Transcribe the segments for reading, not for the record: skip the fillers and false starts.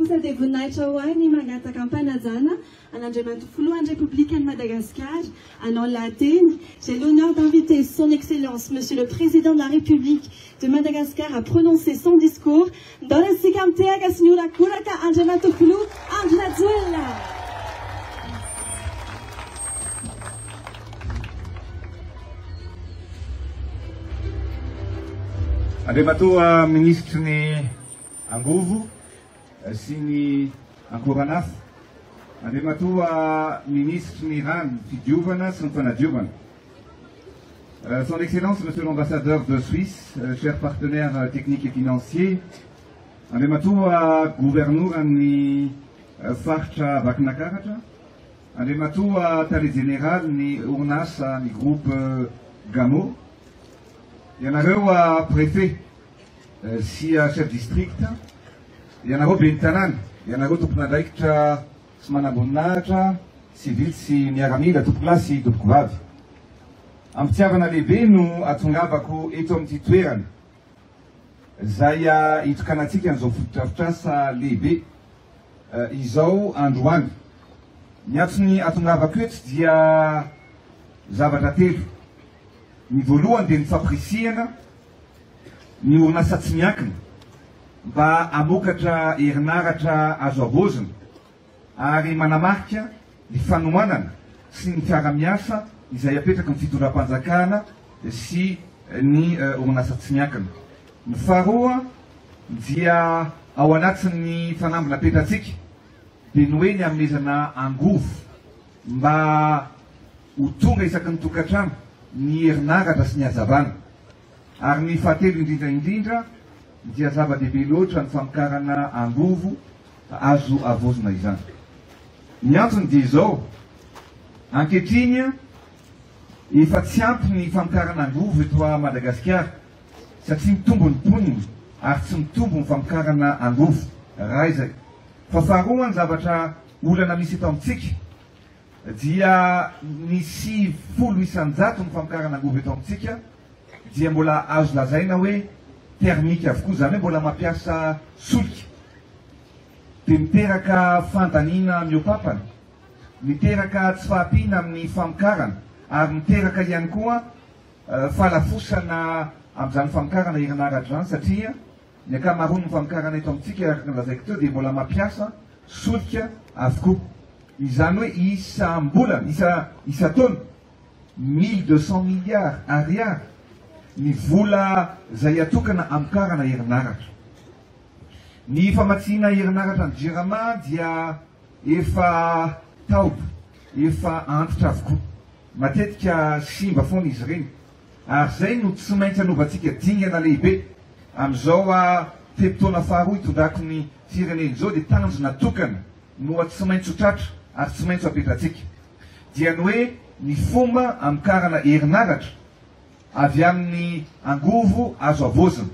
kosa dia voninahitra ho ahy ny mangataka ampanajana an'Andriamanitra Voalohan'ny Républicaine de Madagascar, anao lateny. J'ai l'honneur d'inviter son Excellence, Monsieur le Président de la République de Madagascar, à prononcer son discours dans la Sikamtea Signora Kuraka Andriamanitra Voalo Andriazuela. Andriamatoa ministre ni Angovo, sini Ankoranaf. Andriamatoa ministre ni Ran Fidiovana, Sanfanadiovana. Son Excellence, Monsieur l'ambassadeur de Suisse, chers partenaires techniques et financiers. Andriamatoa gouverneur ni Farcha Baknakarata. Andriamatoa tali général ni Urnasa ni groupe Gamo. Il y en a préfet, si chef district, il y en a Bentanan, il y en a Tupnadaikta, Smanabunata, civil, si Miaramila, Tupla, si Tupkuvav. Amtiavana lebe, nous, à Tungabako, et Tom Titueran. Zaya, Itkanatik, en Zofutafta, lebe, Izo, Andouan. Nyatni, à Tungabakut, dia Zavatatel. Ny voalohany dia nifapirisiana ny orinasa tsy miankina mba hamokatra herinaratra azo abozina ary manamarika ny fanohanana sy ny fiara-miasa izay apetraka ny fitondram-panjakana sy ny orinasa tsy miankina. Ny faharoa dia ao anatin'ny fanambina petratsika dia ny hoe ny hanomezana angovo mba ho tonga isaky ny tokantrano ny herinaratra sy ny hazavana. Ary ny fahatelo indrindra dia zava-dehibe loatra ny famokarana angovo azo avozina izany. Ny antony dia izao, ankehitriny efa tsy ampy ny famokarana angovo eto a Madagasikara satria mitombo ny mponina ary tsy mitombo ny famokarana angovo. Raha izay. Fa faharoa ny zavatra olana misy eto amintsika dia nisy 100 ny famokarana angovo eto amintsika dia mbola azo lazaina hoe termika avokoa, zany hoe mbola mampiasa solika dia miteraka fantaniana miopapana, miteraka tsy fahampiana amin'ny famokarana ary miteraka ihany koa falafosana amin'izany famokarana herinaratra zany satria ny ankamaroany ny famokarana eto amintsika araka ny lazaiko teo dia mbola mampiasa solika avokoa. Izany hoe isa-mbolana, isa-taona 1200 milliards ariary ny vola izay atokana hamokarana herinaratra. Ny famatsiana herinaratra ny JIRAMA dia efa taoba, efa antitra avokoa. Matetika simba foana izy ireny. Ary izay no tsy maintsy hanovantsika dingana lehibe amin'izao fepitaona faharoa itondrako ny firenena izao dia tanjona tokana no tsy maintsy ho tratra ary tsy maintsy apetratsika. Dia ny hoe ny fomba hamokarana herinaratra avy amin'ny angovo azo avozina.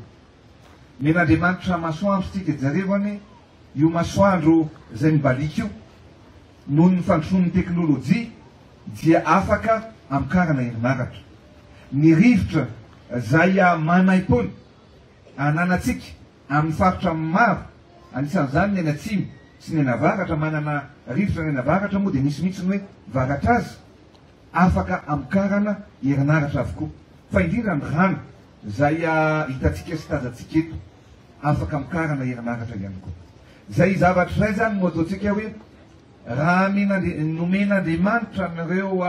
Men'Andriamanitra masoandro ity dia jarevany io masoandro izay mibalika io noho ny fandrosoan'ny teknôlôjia dia afaka hamokarana herinaratra. Ny rivotra izay manaim-pony ananantsika amin'ny faritra maro, anisan'izany ny anatsimy sy ny anavaratra, manana rivotra ny anavaratra moa dia misy mihitsy ny hoe varatra azy afaka hamokarana herinaratra avokoa. Fa indrindra ny rano izay hitantsika sy tazantsika eto afaka hamokarana herinaratra ihany koa. Izay zavatra izay zany no ataontsika hoe raha nomen'Andriamanitra anareo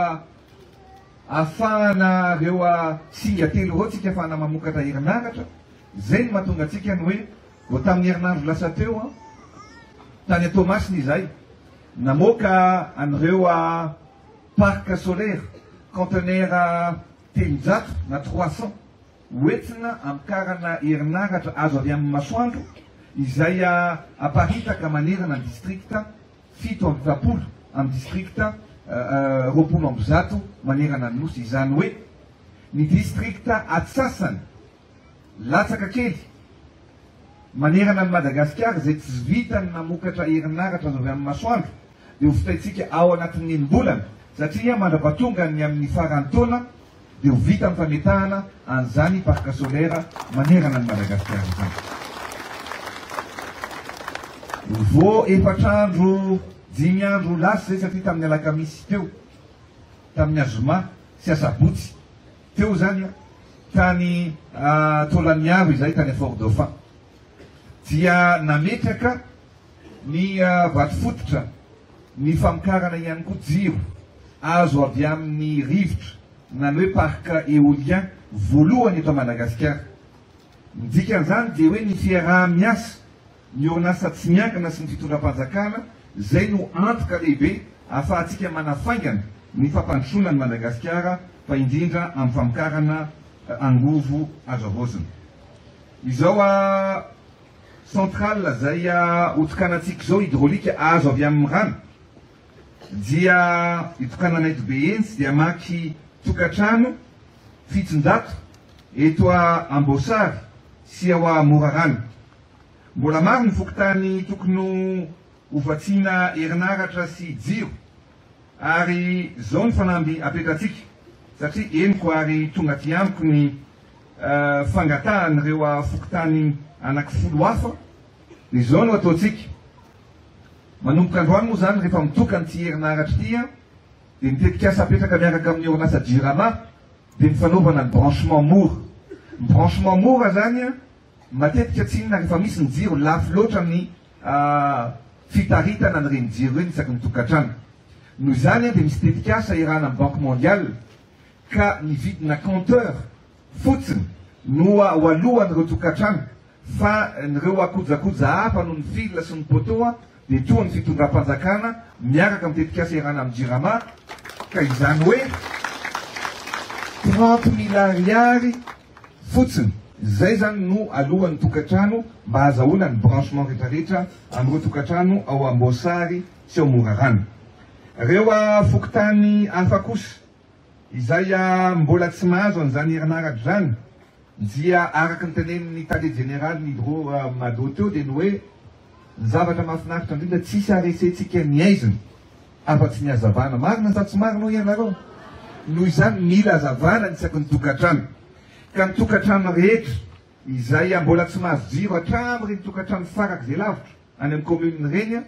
ahafahana reo singa telo reo tsika ahafahana mamokatra herinaratra, izay no mahatonga antsika ny hoe vao tamin'ny herinandro lasa teo tany Tomasiny izay namoaka an'ireo parc solaire conteneur 300 na 300 hoentina hamokarana herinaratra azo avy amin'ny masoandro izay aparitaka manerana ny distrikta 720 amin'ny distrikta 200 manerana ny nosy. Izany hoe ny distrikta atsasany latsaka kely manerana ny Madagasikara izay tsy vitany namokatra herinaratra azo avy amin'ny masoandro dia ho fitaitsika ao anatin'ny enim-bolana satria mandrapatonga ny amin'ny faran'ny taona dia ho vita amin'ny fametahana an'izany parc solaire manerana ny Madagasikara izany. vo efatr'andro 5 andro lasa zay satria tamin'ny alakamisy teo tamin'ny azoma sy asabotsy teo zany tany Tolaniavo izay tany Fort Dauphin dia nametraka ny vato fototra ny famokarana ihany koa jiro azo avy amin'ny rivotra nany hoe parc éolien voalohany eto Madagasikara. Dikan'izany dia hoe ny fiaraha-miasa ny orinasa tsy miankina sy ny fitondram-panjakana zay no antoka lehibe ahafahantsika manafaingana ny fampandrosoana ny Madagasikara fa indrindra amin'ny famokarana angovo azo avozina. Izao centrale zay otokanantsika zao hydraolika azo avy amin'ny rano dia itokanana eto Behentsy dia maky tokatrano fitsinjato eto Ambosary sy ao Morarano. Mbola maro ny fokotany tokony hovatsiana herinaratra sy jiro ary zao ny fanamby apetratsika satria eniko ary tonga ty amiko ny fangatahan'ireo fokotany anaky 10 hafa izao no ataotsika. Manomboka androany moa zany rehefa mitokany ty herinaratra ty dia mitetika asa apetraka miaraka amin'ny orinasa Jirama dia mifanaovana ny branchement mora. Ny branchement mora zany matetika tsy inona rehefa misy ny jiro lafo loatra ny fitaritana n'ireny jiro ireny isaky ny tokatrano. Noho izany dia misy tetikasa irana amin'ny Banque mondiale ka ny vidina compteur fotsiny no ho alohan'ireo tokatrano fa n'ireo akojakoja hafa no ny fil sy ny poteau dia toa ny fitondram-panjakana miaraka amin'ny tetikasa irana amin'ny Jirama ka izany hoe 30,000 ariary fotsiny. Zay zany no alohan'ny tokatrano mba hahazahoana ny branchement rehetrarehetra amin'ireo tokatrano ao Ambosary sy ao Morarano. Ireo fokotany hafa kosa izay mbola tsy mahazo an'izany herinaratra zany dia araka ny tenenin'ny tale général ny Hydro Mado teo dia ny hoe ny zavatra mahafinaritra indrindra tsisy aresentsika ny aiziny afa-tsy ny hazavana. Marina sa tsy marina ho ianareo? Noho izany mila hazavana ny isaky ny tokatrano ka ny tokatrano rehetra izay mbola tsy mahazo jiro hatramin'ireny tokatrano farak' zay lavitra any amin'ny commune reny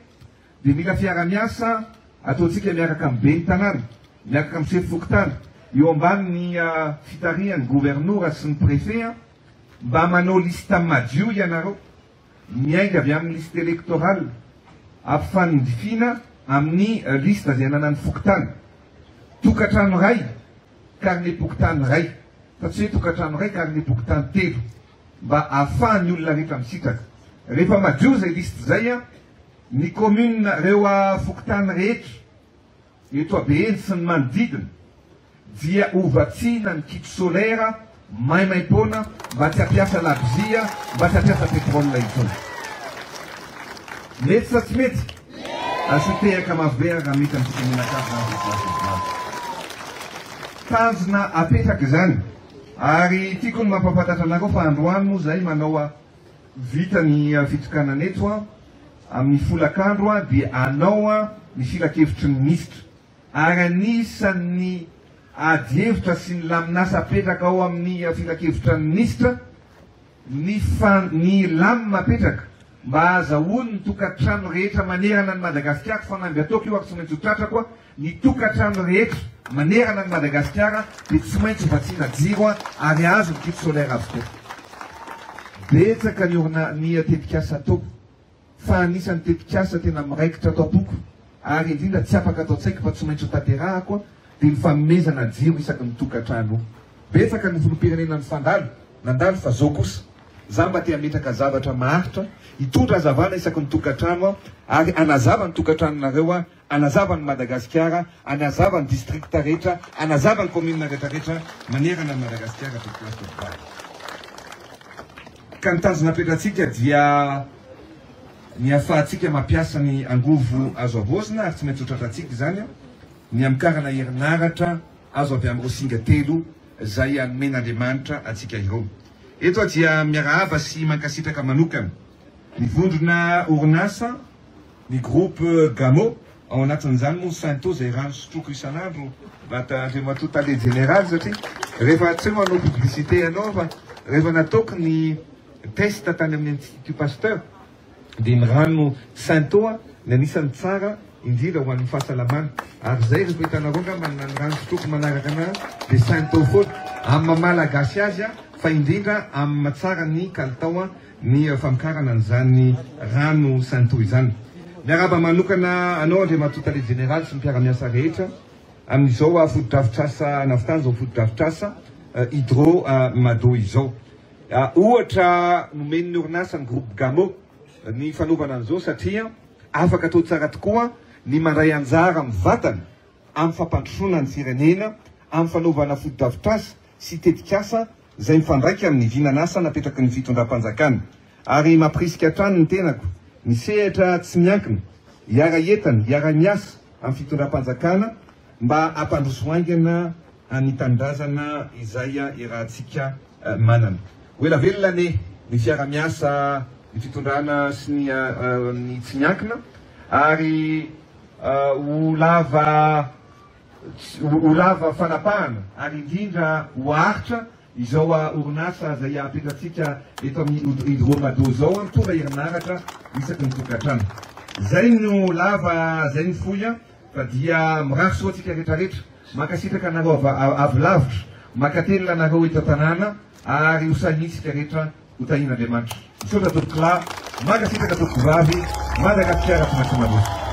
dia mila fiara-miasa ataotsika miaraka amin'ny ben'ny tanàna miaraka amin'ny chef fokotany eo ambany ny fitarihan'ny gouvernora sy ny préfet mba manao lista madio ianareo miainga avy amin'ny liste électorale ampifanindifina amin'ny lista zay ananan'ny fokotany. Tokatrano ray carnet pokotany ray fa tsy hoe tokatrano ray carnet pokotany 3 mba ahafahan'ny olona rehetra misitraka. Rehefa madio zay liste zay ny commune reo fokotany rehetra eto Behentsy sy ny manodidina dia ovatsiana ny kit solaire maimaimpona mba tsy hampiasa labozia mba tsy hampiasa petrolina itsony. Mety sa tsy mety? Asotehaka mavera raha mety amin'ny fikominakafo tanjona apetraka izany. Ary tiako ny mampafantatra anareo fa androany moa zay manao vita ny fitokanana eto amin'ny folakandro dia anao ny filakevitry ny ministra ary anisan'ny adievitra sy ny laminasa apetraka ao amin'ny filakevitra ny ministra ny lamina apetraka mba ahazahoany ny tokatrano rehetra manerana ny Madagasikara. Fanamby ataoko io ako tsy maintsy ho tratrako ny tokatrano rehetra manerana ny Madagasikara dia tsy maintsy hovatsiana jiro ary azo ny kit solaire avokoa. Betsaka ny tetikasa atao fa anisan'ny tetikasa tena miraikitra atao toko ary indrindra tsy afaka atao tsaika fa tsy maintsy ho tanterahako dia ny fanomezana jiro isaky ny tokatrano. Betsaka ny filoham-pirenena ny fandalo nandalo fa zao kosa za mba te hametraka zavatra maharitra hitondra hazavana isaky ny tokatrano ary anazava ny tokatranonareo anazava ny Madagasikara anazava ny districta rehetra anazava ny commune rehetrarehetra manerana ny Madagasikara ka ny tanjona apetratsika dia ny ahafahantsika mampiasa ny angovo azo avozina ary tsy maintsy hotratratsika zany ny amikarana herinaratra azo avy amin'ireo singa 3 zay anomen'Andriamanitra atsika ireo. Eto dia miarahaba sy mankasitraka manokana ny vondrona orinasa ny groupe Gamo ao anatin'izany moa Santo zay rano sotroko isan'andro Andriamatoa tale général satria rehefa tsy manao publicité ianao fa rehefa nataoko ny test tany amin'ny Institut Pasteur dia ny rano saintoa ny anisan'ny tsara indrindra ho an'ny fahasalamana ary zay rehefa hitanareo nga manana ny rano fitroko manaraka ana dia sainto foana amin'ny mamalagasy azy a fa indrindra amin'ny matsara ny kalitao ny famokarana an'izany rano sainto izany. Miaraba manokana anao andre matotale général sy ny mpiara-miasa rehetra amin'izao foto-drafitrasa navitany zao foto-drafitrasa hydro mado izao. Ohatra nomeny ny orinasa ny groupe Gamo ny fanaovana an'izao satria afaka atao tsara tokoa ny mandray anjara amin'ny vatana amin'ny fampandrosoana ny firenena amin'ny fanaovana foto-drafitrasa sy tetikasa izay mifandraika amin'ny vinanasa napetraky ny fitondram-panjakana. Ary mampirisika hatrany ny tenako ny sehatra tsy miankina hiara entana hiara miasa amin'ny fitondram-panjakana mba hampandroso aingana ny tanindrazana izay irahantsika manana. Oela velona ny fiara-miasa ny fitondrana sy ny tsy miankina ary ho lava fanapahana ary indrindra ho aritra izao orinasa izay apetratsika eto amin'ny hydromado zao tonga herinaratra isaky ny tokantrano. Zay no lava zay ny foya fa dia mirafy soatsika rehetrarehetra makasitraka anareo avy lavitra makatelina anareo eto tanàna ary hosanitsika rehetra ho tahin'Andriamanitra. Misaotra tokokla makasitraka tokovavy Madagasikara.